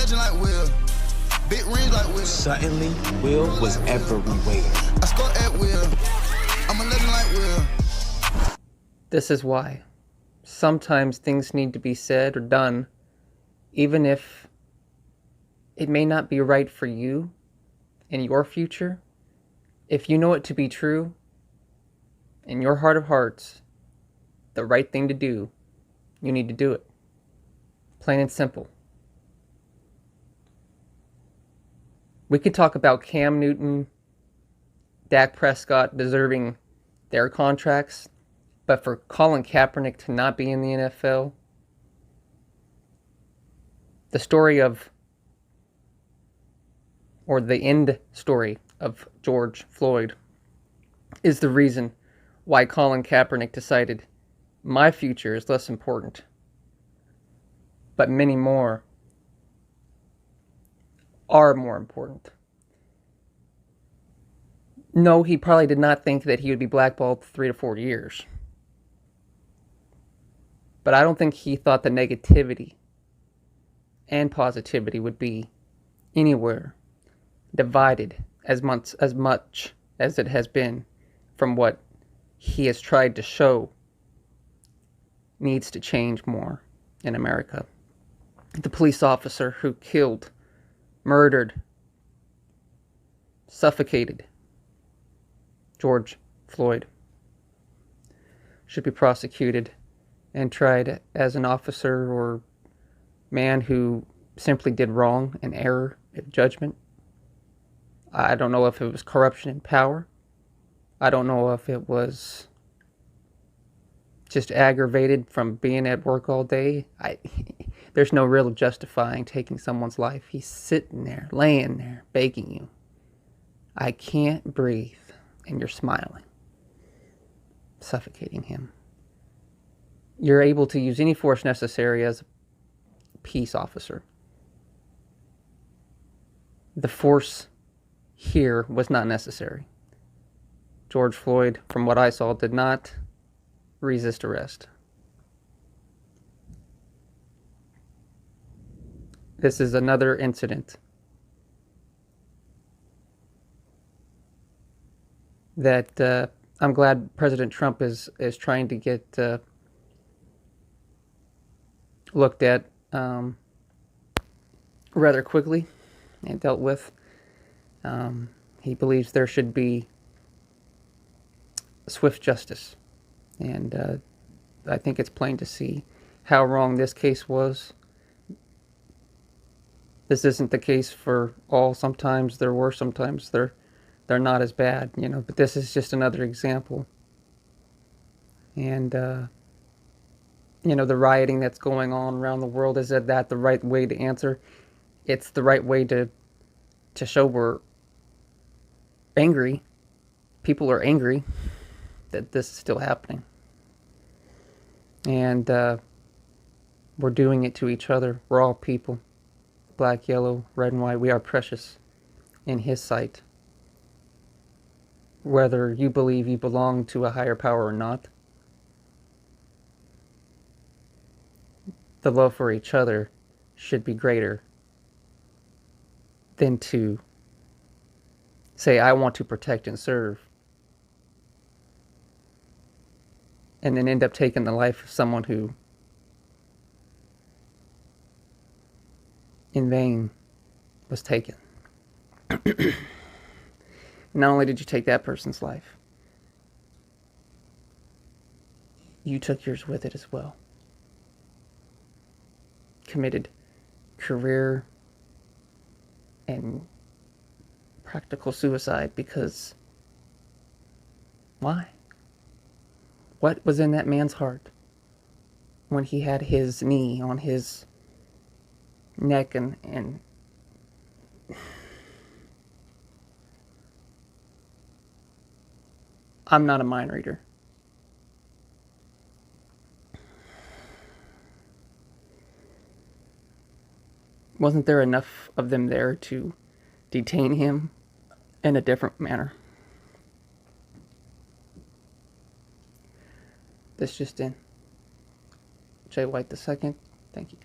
legend like Will. Big rings like Will. Suddenly, Will was everywhere. I score at Will. I'm a legend like Will. This is why sometimes things need to be said or done, even if it may not be right for you in your future. If you know it to be true, in your heart of hearts, the right thing to do, you need to do it. Plain and simple. We could talk about Cam Newton, Dak Prescott deserving their contracts, but for Colin Kaepernick to not be in the NFL, the story of, or the end story of George Floyd is the reason why Colin Kaepernick decided my future is less important, but many more are more important. No, he probably did not think that he would be blackballed 3 to 4 years. But I don't think he thought the negativity and positivity would be anywhere divided as much as it has been from what he has tried to show needs to change more in America. The police officer who killed, murdered, suffocated George Floyd should be prosecuted and tried as an officer or man who simply did wrong, an error in judgment. I don't know if it was corruption in power. I don't know if it was just aggravated from being at work all day. There's no real justifying taking someone's life. He's sitting there, laying there, begging you, I can't breathe, and you're smiling, suffocating him. You're able to use any force necessary as a peace officer. The force here was not necessary. George Floyd, from what I saw, did not resist arrest. This is another incident that I'm glad President Trump is trying to get looked at rather quickly and dealt with. He believes there should be swift justice, and I think it's plain to see how wrong this case was. This isn't the case for all. Sometimes they're worse, sometimes they're not as bad, but this is just another example. And the rioting that's going on around the world, is that the right way to answer? It's the right way to show we're angry. People are angry that this is still happening. And we're doing it to each other. We're all people. Black, yellow, red, and white. We are precious in His sight. Whether you believe you belong to a higher power or not, the love for each other should be greater than to say, I want to protect and serve, and then end up taking the life of someone who in vain was taken. Not only did you take that person's life, you took yours with it as well. Committed career and practical suicide because why? What was in that man's heart when he had his knee on his neck and I'm not a mind reader. Wasn't there enough of them there to detain him in a different manner? This just in. Jay White II, thank you.